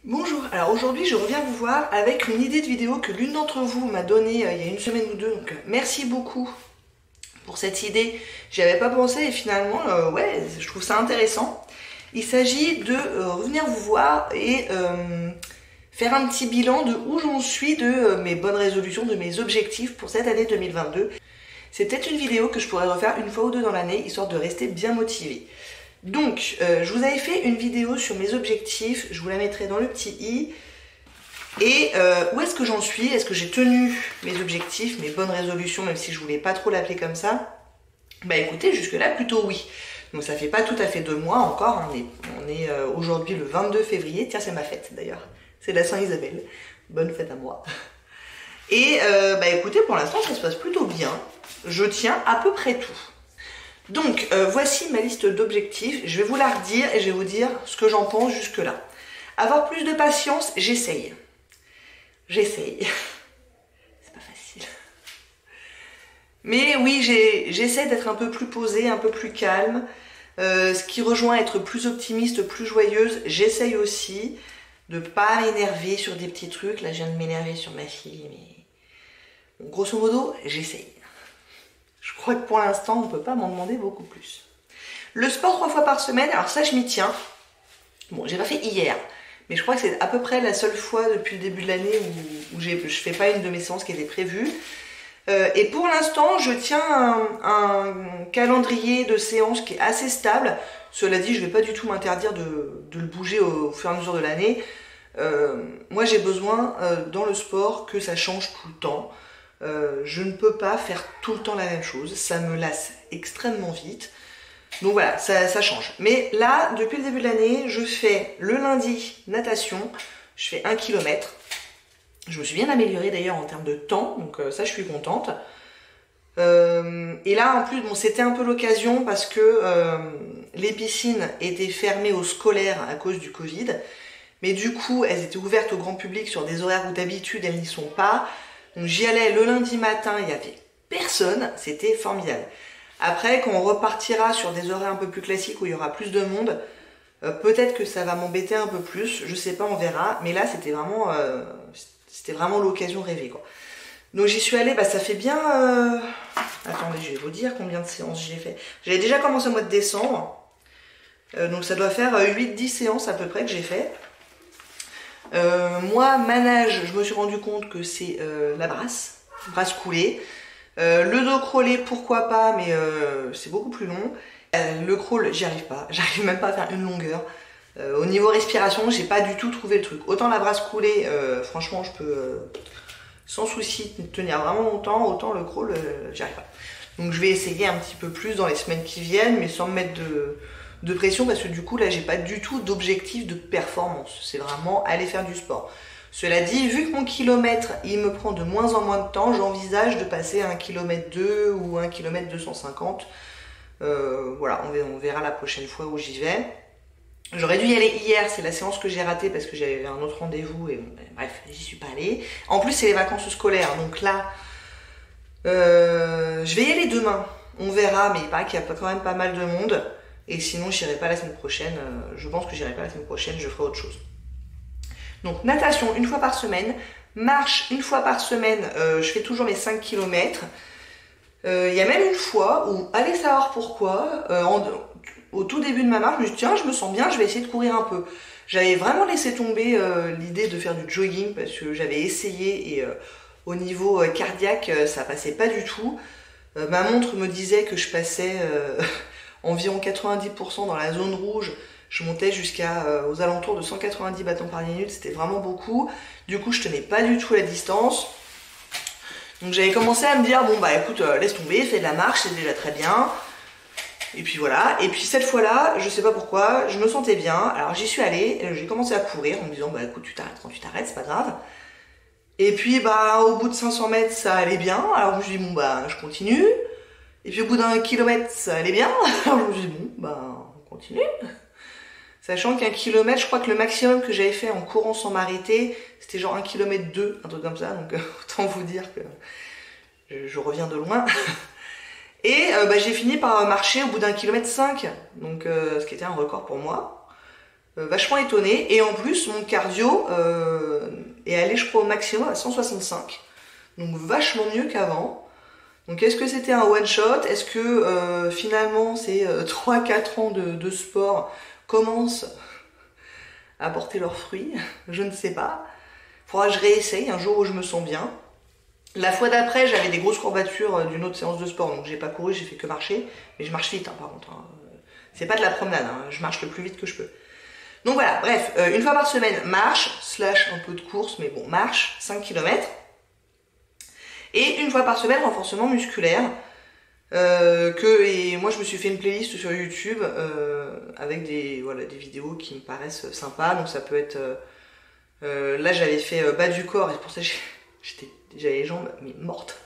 Bonjour, alors aujourd'hui je reviens vous voir avec une idée de vidéo que l'une d'entre vous m'a donnée il y a une semaine ou deux, donc merci beaucoup pour cette idée. J'y avais pas pensé et finalement ouais, je trouve ça intéressant. Il s'agit de revenir vous voir et faire un petit bilan de où j'en suis de mes bonnes résolutions, de mes objectifs pour cette année 2022. C'est peut-être une vidéo que je pourrais refaire une fois ou deux dans l'année, histoire de rester bien motivée. Donc, je vous avais fait une vidéo sur mes objectifs, je vous la mettrai dans le petit i. Et où est-ce que j'en suis? Est-ce que j'ai tenu mes objectifs, mes bonnes résolutions, même si je voulais pas trop l'appeler comme ça? Bah écoutez, jusque-là, plutôt oui. Donc ça fait pas tout à fait 2 mois encore, hein. On est aujourd'hui le 22 février, tiens c'est ma fête d'ailleurs, c'est la Saint-Isabelle, bonne fête à moi. Et bah écoutez, pour l'instant ça se passe plutôt bien, je tiens à peu près tout. Donc voici ma liste d'objectifs, je vais vous la redire et je vais vous dire ce que j'en pense jusque-là. Avoir plus de patience, j'essaye. J'essaye. C'est pas facile. Mais oui, j'essaie d'être un peu plus posée, un peu plus calme. Ce qui rejoint être plus optimiste, plus joyeuse, j'essaye aussi de pas m'énerver sur des petits trucs. Là, je viens de m'énerver sur ma fille, mais bon, grosso modo, j'essaye. Je crois que pour l'instant, on ne peut pas m'en demander beaucoup plus. Le sport 3 fois par semaine, alors ça, je m'y tiens. Bon, j'ai pas fait hier, mais je crois que c'est à peu près la seule fois depuis le début de l'année où je fais pas une de mes séances qui était prévue. Et pour l'instant, je tiens un calendrier de séances qui est assez stable. Cela dit, je ne vais pas du tout m'interdire de le bouger au fur et à mesure de l'année. Moi, j'ai besoin dans le sport que ça change tout le temps. Je ne peux pas faire tout le temps la même chose. Ça me lasse extrêmement vite. Donc voilà, ça change. Mais là, depuis le début de l'année, je fais le lundi natation. Je fais 1 km. Je me suis bien améliorée d'ailleurs en termes de temps, donc ça je suis contente. Et là en plus, bon, c'était un peu l'occasion parce que les piscines étaient fermées aux scolaires à cause du Covid. Mais du coup, elles étaient ouvertes au grand public sur des horaires où d'habitude elles n'y sont pas. Donc j'y allais le lundi matin, il n'y avait personne, c'était formidable. Après, quand on repartira sur des horaires un peu plus classiques où il y aura plus de monde, peut-être que ça va m'embêter un peu plus, je sais pas, on verra. Mais là, c'était vraiment l'occasion rêvée, quoi. Donc j'y suis allée, bah ça fait bien... Attendez, je vais vous dire combien de séances j'ai fait. J'avais déjà commencé au mois de décembre, donc ça doit faire 8-10 séances à peu près que j'ai fait. Moi, manage, je me suis rendu compte que c'est la brasse coulée. Le dos crawlé, pourquoi pas, mais c'est beaucoup plus long. Le crawl, j'y arrive pas, j'arrive même pas à faire une longueur. Au niveau respiration, j'ai pas du tout trouvé le truc. Autant la brasse coulée, franchement, je peux sans souci tenir vraiment longtemps, autant le crawl, j'y arrive pas. Donc je vais essayer un petit peu plus dans les semaines qui viennent, mais sans me mettre de pression, parce que du coup, là, j'ai pas du tout d'objectif de performance. C'est vraiment aller faire du sport. Cela dit, vu que mon kilomètre, il me prend de moins en moins de temps, j'envisage de passer à 1 km 2 ou 1 km 250. Voilà, on verra la prochaine fois où j'y vais. J'aurais dû y aller hier, c'est la séance que j'ai ratée parce que j'avais un autre rendez-vous et bref, j'y suis pas allée. En plus, c'est les vacances scolaires, donc là, je vais y aller demain. On verra, mais il paraît qu'il y a quand même pas mal de monde. Et sinon, j'irai pas la semaine prochaine. Je pense que j'irai pas la semaine prochaine, je ferai autre chose. Donc, natation une fois par semaine. Marche une fois par semaine, je fais toujours mes 5 km. Il y a même une fois où, allez savoir pourquoi, au tout début de ma marche, je me suis dit tiens, je me sens bien, je vais essayer de courir un peu. J'avais vraiment laissé tomber l'idée de faire du jogging parce que j'avais essayé et au niveau cardiaque, ça passait pas du tout. Ma montre me disait que je passais environ 90% dans la zone rouge. Je montais jusqu'à aux alentours de 190 battements par minute, c'était vraiment beaucoup. Du coup, je tenais pas du tout la distance. Donc j'avais commencé à me dire bon bah écoute, laisse tomber, fais de la marche, c'est déjà très bien. Et puis voilà, et puis cette fois-là, je sais pas pourquoi, je me sentais bien, alors j'y suis allée, j'ai commencé à courir en me disant bah écoute tu t'arrêtes quand tu t'arrêtes, c'est pas grave. Et puis bah au bout de 500 mètres ça allait bien, alors je me suis dit bon bah je continue. Et puis au bout d'un kilomètre ça allait bien, alors je me suis dit bon bah on continue. Sachant qu'un kilomètre, je crois que le maximum que j'avais fait en courant sans m'arrêter, c'était genre 1 km 2, un truc comme ça, donc autant vous dire que je reviens de loin. Et bah, j'ai fini par marcher au bout d'1 km 5, donc ce qui était un record pour moi. Vachement étonnée. Et en plus, mon cardio est allé, je crois, au maximum à 165. Donc vachement mieux qu'avant. Donc est-ce que c'était un one shot? Est-ce que finalement ces 3-4 ans de sport commencent à porter leurs fruits? Je ne sais pas. Faudra que je réessaye un jour où je me sens bien. La fois d'après, j'avais des grosses courbatures d'une autre séance de sport, donc j'ai pas couru, j'ai fait que marcher. Mais je marche vite, hein, par contre. Hein. C'est pas de la promenade, hein. Je marche le plus vite que je peux. Donc voilà, bref, une fois par semaine, marche, slash un peu de course, mais bon, marche, 5 km. Et une fois par semaine, renforcement musculaire. Et moi je me suis fait une playlist sur YouTube avec des vidéos qui me paraissent sympas. Donc ça peut être... là j'avais fait bas du corps, et c'est pour ça que j'avais les jambes mais mortes.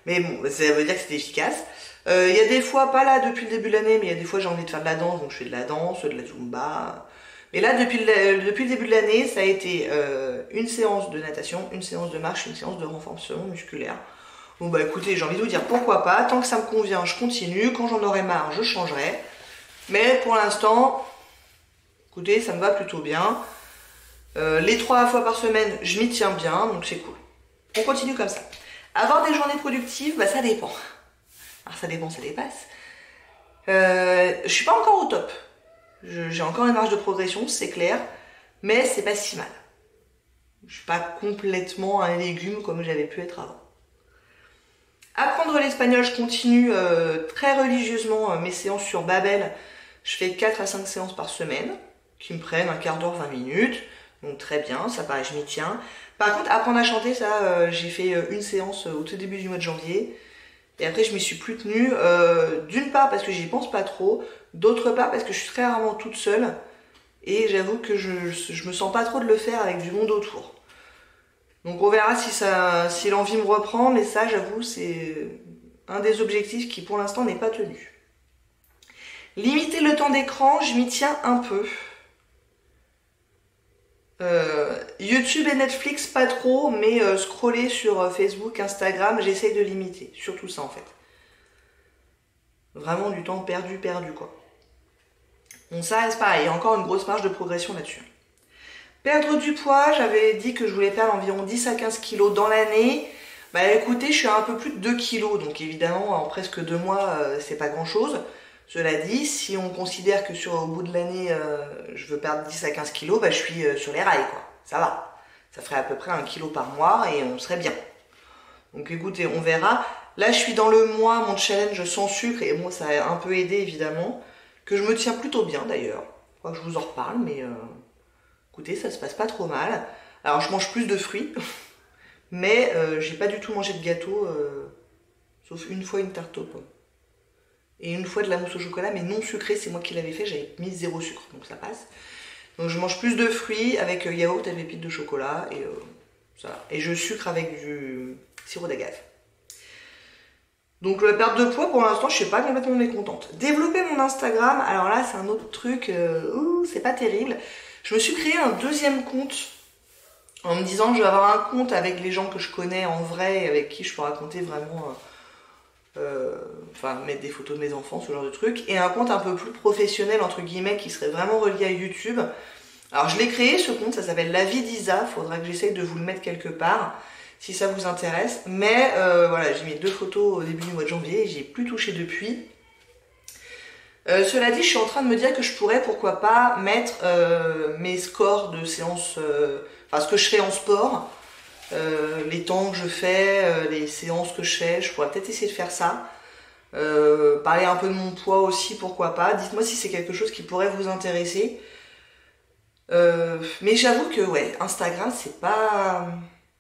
Mais bon, ça veut dire que c'était efficace. Il y a des fois, pas là depuis le début de l'année, mais il y a des fois j'ai envie de faire de la danse, donc je fais de la danse, de la zumba. Mais là, depuis le début de l'année, ça a été une séance de natation, une séance de marche, une séance de renforcement musculaire. Bon bah écoutez, j'ai envie de vous dire pourquoi pas, tant que ça me convient, je continue, quand j'en aurai marre, je changerai. Mais pour l'instant, écoutez, ça me va plutôt bien. Les 3 fois par semaine, je m'y tiens bien, donc c'est cool. On continue comme ça. Avoir des journées productives, bah ça dépend. Alors ça dépend, ça dépasse. Je suis pas encore au top. J'ai encore une marge de progression, c'est clair, mais c'est pas si mal. Je suis pas complètement un légume comme j'avais pu être avant. Apprendre l'espagnol, je continue très religieusement mes séances sur Babel. Je fais 4 à 5 séances par semaine, qui me prennent un quart d'heure, 20 minutes. Donc très bien, ça paraît, je m'y tiens. Par contre, apprendre à chanter, ça, j'ai fait une séance au tout début du mois de janvier. Et après, je m'y suis plus tenue. D'une part parce que j'y pense pas trop. D'autre part parce que je suis très rarement toute seule. Et j'avoue que je me sens pas trop de le faire avec du monde autour. Donc on verra si l'envie me reprend. Mais ça, j'avoue, c'est un des objectifs qui pour l'instant n'est pas tenu. Limiter le temps d'écran, je m'y tiens un peu. YouTube et Netflix pas trop, mais scroller sur Facebook, Instagram, j'essaye de limiter. Surtout ça en fait. Vraiment du temps perdu quoi. Donc ça reste pareil, il y a encore une grosse marge de progression là-dessus. Perdre du poids, j'avais dit que je voulais perdre environ 10 à 15 kilos dans l'année. Bah écoutez, je suis à un peu plus de 2 kilos, donc évidemment en presque 2 mois, c'est pas grand chose. Cela dit, si on considère que au bout de l'année, je veux perdre 10 à 15 kilos, bah je suis sur les rails quoi. Ça va. Ça ferait à peu près 1 kilo par mois et on serait bien. Donc écoutez, on verra. Là, je suis dans le mois, mon challenge sans sucre, et bon, ça a un peu aidé évidemment. Que je me tiens plutôt bien d'ailleurs. Je crois que je vous en reparle, mais écoutez, ça se passe pas trop mal. Alors, je mange plus de fruits, mais j'ai pas du tout mangé de gâteau, sauf une fois une tarte aux pommes. Et une fois de la mousse au chocolat, mais non sucrée, c'est moi qui l'avais fait, j'avais mis 0 sucre, donc ça passe. Donc je mange plus de fruits avec yaourt et pépites de chocolat, et ça va. Et je sucre avec du sirop d'agave. Donc la perte de poids, pour l'instant, je suis pas complètement mécontente. Développer mon Instagram, alors là, c'est un autre truc, c'est pas terrible. Je me suis créé un deuxième compte en me disant je vais avoir un compte avec les gens que je connais en vrai et avec qui je peux raconter vraiment, mettre des photos de mes enfants, ce genre de truc, et un compte un peu plus professionnel, entre guillemets, qui serait vraiment relié à YouTube. Alors je l'ai créé, ce compte, ça s'appelle La Vie d'Isa, faudra que j'essaye de vous le mettre quelque part, si ça vous intéresse. Mais voilà, j'ai mis 2 photos au début du mois de janvier et j'y ai plus touché depuis. Cela dit, je suis en train de me dire que je pourrais, pourquoi pas, mettre mes scores de séances, ce que je fais en sport, les temps que je fais, les séances que je fais, je pourrais peut-être essayer de faire ça. Parler un peu de mon poids aussi, pourquoi pas. Dites-moi si c'est quelque chose qui pourrait vous intéresser. Mais j'avoue que ouais, Instagram,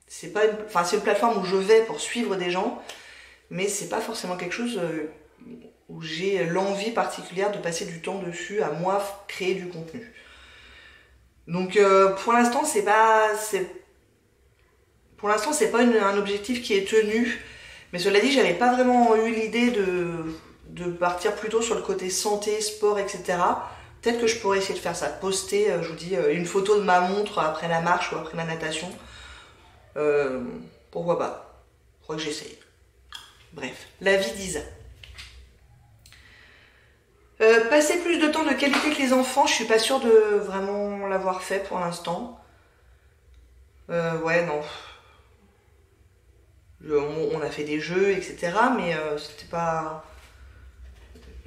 c'est une plateforme où je vais pour suivre des gens, mais c'est pas forcément quelque chose où j'ai l'envie particulière de passer du temps dessus à moi créer du contenu. Donc pour l'instant c'est pas un objectif qui est tenu, mais cela dit, j'avais pas vraiment eu l'idée de partir plutôt sur le côté santé, sport, etc. Peut-être que je pourrais essayer de faire ça, poster, je vous dis, une photo de ma montre après la marche ou après la natation. Pourquoi pas? Je crois que j'essaye. Bref, La Vie d'Isa. Passer plus de temps de qualité que les enfants, je suis pas sûre de vraiment l'avoir fait pour l'instant. Ouais, non. On a fait des jeux, etc. Mais c'était pas...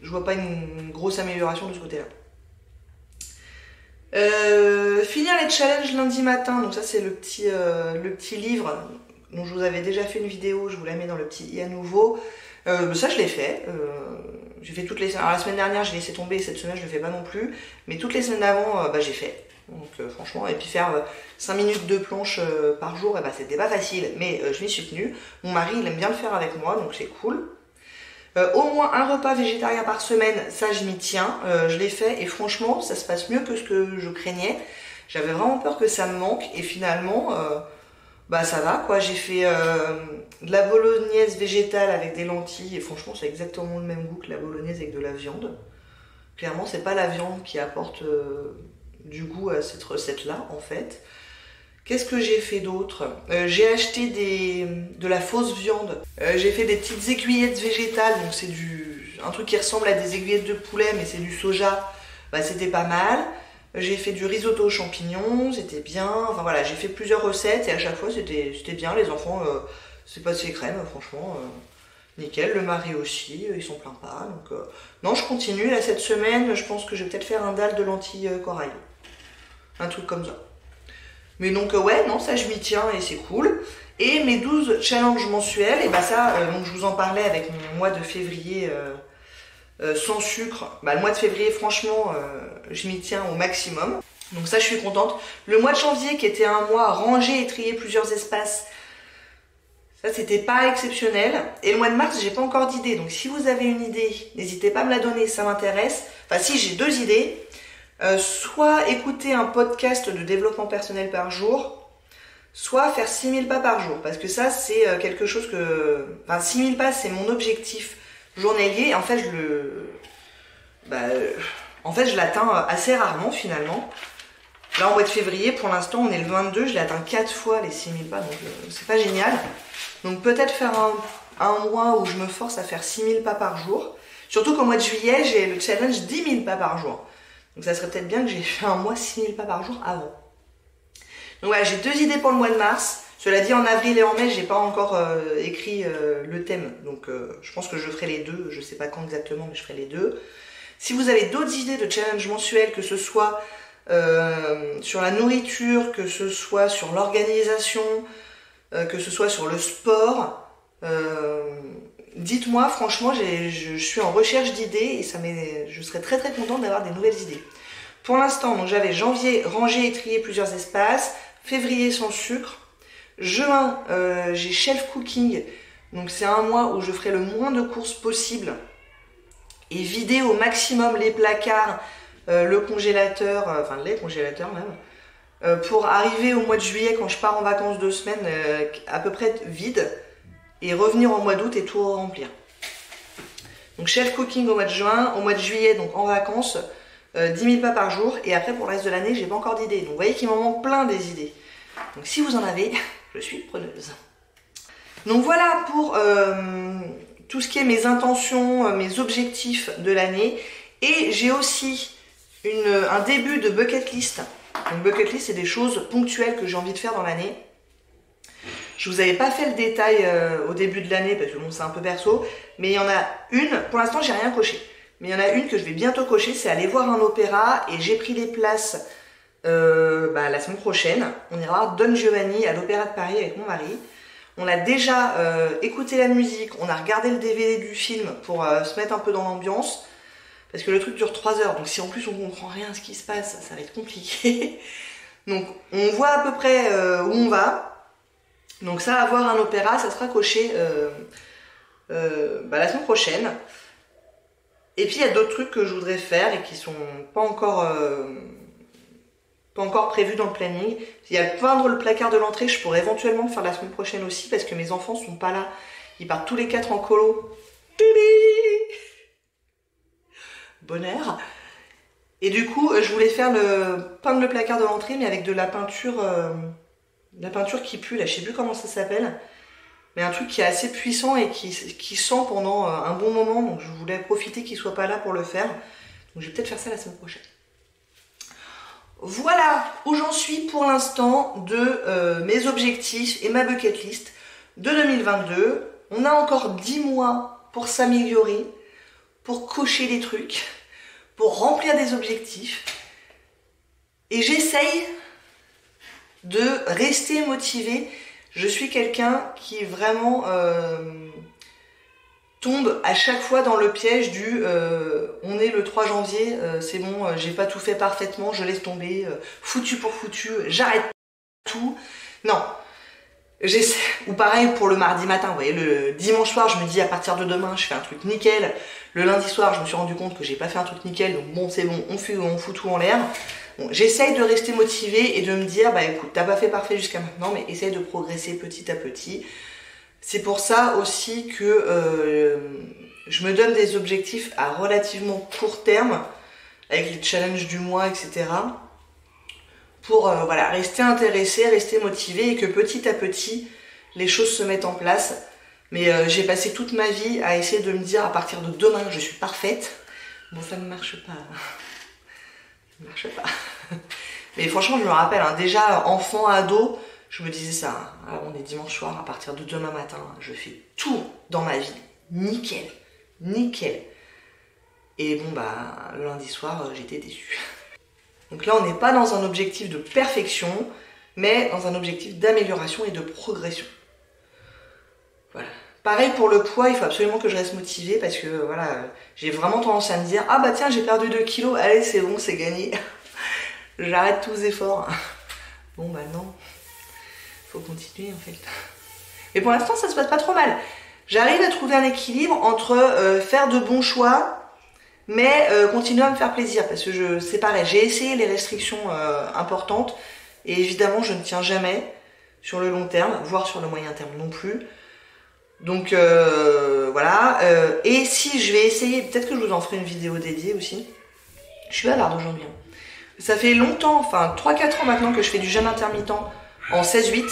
Je vois pas une grosse amélioration de ce côté-là. Finir les challenges lundi matin, donc ça c'est le petit livre dont je vous avais déjà fait une vidéo, je vous la mets dans le petit i à nouveau. Ça je l'ai fait, j'ai fait toutes les semaines. Alors la semaine dernière j'ai laissé tomber, cette semaine je le fais pas non plus, mais toutes les semaines d'avant j'ai fait. Donc franchement, et puis faire 5 minutes de planche par jour, c'était pas facile, mais je m'y suis tenue. Mon mari il aime bien le faire avec moi, donc c'est cool. Au moins un repas végétarien par semaine, ça je m'y tiens, je l'ai fait et franchement ça se passe mieux que ce que je craignais. J'avais vraiment peur que ça me manque et finalement ça va quoi. J'ai fait de la bolognaise végétale avec des lentilles et franchement c'est exactement le même goût que la bolognaise avec de la viande. Clairement c'est pas la viande qui apporte du goût à cette recette là en fait. Qu'est-ce que j'ai fait d'autre? J'ai acheté de la fausse viande. J'ai fait des petites aiguillettes végétales, donc c'est un truc qui ressemble à des aiguillettes de poulet, mais c'est du soja. C'était pas mal. J'ai fait du risotto aux champignons, c'était bien. Enfin voilà, j'ai fait plusieurs recettes et à chaque fois c'était bien. Les enfants, c'est passé crème, franchement, nickel. Le mari aussi, ils s'en plaignent pas. Donc non, je continue. Là cette semaine, je pense que je vais peut-être faire un dalle de lentilles corail. Un truc comme ça. Mais donc ouais, non, ça je m'y tiens et c'est cool. Et mes 12 challenges mensuels, et donc je vous en parlais avec mon mois de février sans sucre. Le mois de février, franchement, je m'y tiens au maximum. Donc ça, je suis contente. Le mois de janvier, qui était un mois rangé et trier plusieurs espaces, ça c'était pas exceptionnel. Et le mois de mars, j'ai pas encore d'idée. Donc si vous avez une idée, n'hésitez pas à me la donner, ça m'intéresse. Enfin si, j'ai 2 idées. Soit écouter un podcast de développement personnel par jour, soit faire 6000 pas par jour. Parce que ça, c'est quelque chose que... Enfin, 6000 pas, c'est mon objectif journalier. Et en fait, je l'atteins assez rarement, finalement. Là, en mois de février, pour l'instant, on est le 22, je l'ai atteint 4 fois, les 6000 pas. Donc, c'est pas génial. Donc, peut-être faire un mois où je me force à faire 6000 pas par jour. Surtout qu'au mois de juillet, j'ai le challenge 10 000 pas par jour. Donc ça serait peut-être bien que j'ai fait un mois 6000 pas par jour avant. Donc voilà, j'ai 2 idées pour le mois de mars. Cela dit, en avril et en mai, j'ai pas encore écrit le thème. Donc je pense que je ferai les deux. Je sais pas quand exactement, mais je ferai les deux. Si vous avez d'autres idées de challenge mensuel, que ce soit sur la nourriture, que ce soit sur l'organisation, que ce soit sur le sport, dites-moi, franchement, je suis en recherche d'idées et je serais très très contente d'avoir des nouvelles idées. Pour l'instant, donc j'avais janvier, ranger et trier plusieurs espaces, février sans sucre, juin, j'ai shelf cooking, donc c'est un mois où je ferai le moins de courses possible et vider au maximum les placards, le congélateur, enfin les congélateurs même, pour arriver au mois de juillet quand je pars en vacances 2 semaines, à peu près vide. Et revenir au mois d'août et tout remplir. Donc chef cooking au mois de juin, au mois de juillet, donc en vacances, 10 000 pas par jour. Et après pour le reste de l'année, j'ai pas encore d'idées. Donc vous voyez qu'il m'en manque plein des idées. Donc si vous en avez, je suis preneuse. Donc voilà pour tout ce qui est mes intentions, mes objectifs de l'année. Et j'ai aussi un début de bucket list. Donc bucket list, c'est des choses ponctuelles que j'ai envie de faire dans l'année. Je vous avais pas fait le détail au début de l'année parce que bon c'est un peu perso, mais il y en a une, pour l'instant j'ai rien coché, mais il y en a une que je vais bientôt cocher, c'est aller voir un opéra et j'ai pris les places la semaine prochaine. On ira voir Don Giovanni à l'Opéra de Paris avec mon mari. On a déjà écouté la musique, on a regardé le DVD du film pour se mettre un peu dans l'ambiance, parce que le truc dure 3 heures, donc si en plus on comprend rien à ce qui se passe, ça va être compliqué. Donc on voit à peu près où on va. Donc ça, avoir un opéra, ça sera coché la semaine prochaine. Et puis il y a d'autres trucs que je voudrais faire et qui sont pas encore prévus dans le planning. Il y a peindre le placard de l'entrée, je pourrais éventuellement faire la semaine prochaine aussi parce que mes enfants sont pas là. Ils partent tous les 4 en colo. Bonheur. Et du coup, je voulais faire peindre le placard de l'entrée, mais avec de la peinture qui pue, là, je sais plus comment ça s'appelle. Mais un truc qui est assez puissant et qui sent pendant un bon moment. Donc je voulais profiter qu'il soit pas là pour le faire. Donc je vais peut-être faire ça la semaine prochaine. Voilà où j'en suis pour l'instant de mes objectifs et ma bucket list de 2022. On a encore 10 mois pour s'améliorer, pour cocher des trucs, pour remplir des objectifs. Et j'essaye de rester motivée. Je suis quelqu'un qui vraiment tombe à chaque fois dans le piège du on est le 3 janvier, c'est bon, j'ai pas tout fait parfaitement, je laisse tomber, foutu pour foutu, j'arrête tout. Non, j'essaie. Ou pareil pour le mardi matin, vous voyez, le dimanche soir, je me dis à partir de demain, je fais un truc nickel. Le lundi soir, je me suis rendu compte que j'ai pas fait un truc nickel, donc bon, c'est bon, on fout tout en l'air. Bon, j'essaye de rester motivée et de me dire, bah écoute, t'as pas fait parfait jusqu'à maintenant, mais essaye de progresser petit à petit. C'est pour ça aussi que je me donne des objectifs à relativement court terme, avec les challenges du mois, etc. Pour voilà, rester intéressée, rester motivée et que petit à petit, les choses se mettent en place. Mais j'ai passé toute ma vie à essayer de me dire à partir de demain, je suis parfaite. Bon, ça ne marche pas. Ça ne marche pas. Mais franchement, je me rappelle, hein, déjà enfant, ado, je me disais ça. Hein. Alors, on est dimanche soir, à partir de demain matin, je fais tout dans ma vie. Nickel. Nickel. Et bon, bah, le lundi soir, j'étais déçue. Donc là, on n'est pas dans un objectif de perfection, mais dans un objectif d'amélioration et de progression. Voilà. Pareil pour le poids, il faut absolument que je reste motivée parce que voilà, j'ai vraiment tendance à me dire ah bah tiens, j'ai perdu 2 kilos, allez c'est bon, c'est gagné. J'arrête tous les efforts. Bon bah non, faut continuer en fait. Mais pour l'instant, ça se passe pas trop mal. J'arrive à trouver un équilibre entre faire de bons choix, mais continuer à me faire plaisir parce que c'est pareil, j'ai essayé les restrictions importantes et évidemment, je ne tiens jamais sur le long terme, voire sur le moyen terme non plus. Donc voilà, et si je vais essayer, peut-être que je vous en ferai une vidéo dédiée aussi. Je suis bavarde aujourd'hui. Ça fait longtemps, enfin 3-4 ans maintenant que je fais du jeûne intermittent en 16-8.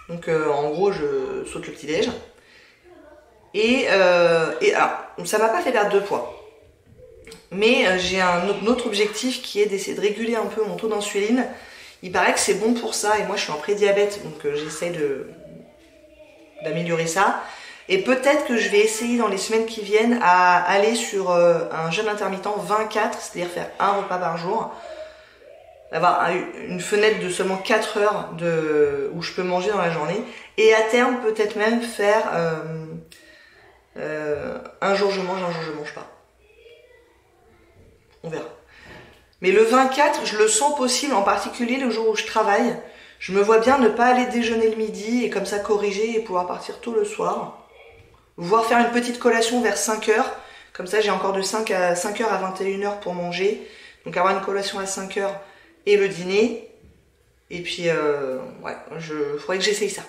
Donc en gros je saute le petit déj. Et alors, ça m'a pas fait perdre de poids. Mais j'ai un autre objectif qui est d'essayer de réguler un peu mon taux d'insuline. Il paraît que c'est bon pour ça et moi je suis en prédiabète, donc j'essaie d'améliorer ça. Et peut-être que je vais essayer dans les semaines qui viennent à aller sur un jeûne intermittent 24, c'est-à-dire faire un repas par jour. D'avoir une fenêtre de seulement 4 heures où je peux manger dans la journée. Et à terme, peut-être même faire un jour je mange, un jour je mange pas. On verra. Mais le 24, je le sens possible, en particulier le jour où je travaille. Je me vois bien ne pas aller déjeuner le midi et comme ça corriger et pouvoir partir tôt le soir. Voire faire une petite collation vers 5 heures. Comme ça, j'ai encore de 5 heures à 21 heures pour manger. Donc avoir une collation à 5 heures et le dîner. Et puis, ouais, faudrait que j'essaye ça.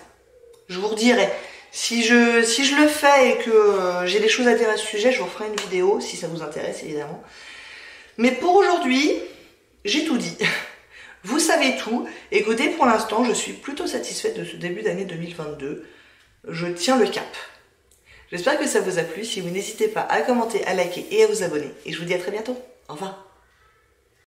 Je vous redirai. Si je le fais et que j'ai des choses à dire à ce sujet, je vous ferai une vidéo, si ça vous intéresse, évidemment. Mais pour aujourd'hui, j'ai tout dit. Vous savez tout. Écoutez, pour l'instant, je suis plutôt satisfaite de ce début d'année 2022. Je tiens le cap. J'espère que ça vous a plu. Si vous n'hésitez pas à commenter, à liker et à vous abonner. Et je vous dis à très bientôt. Au revoir.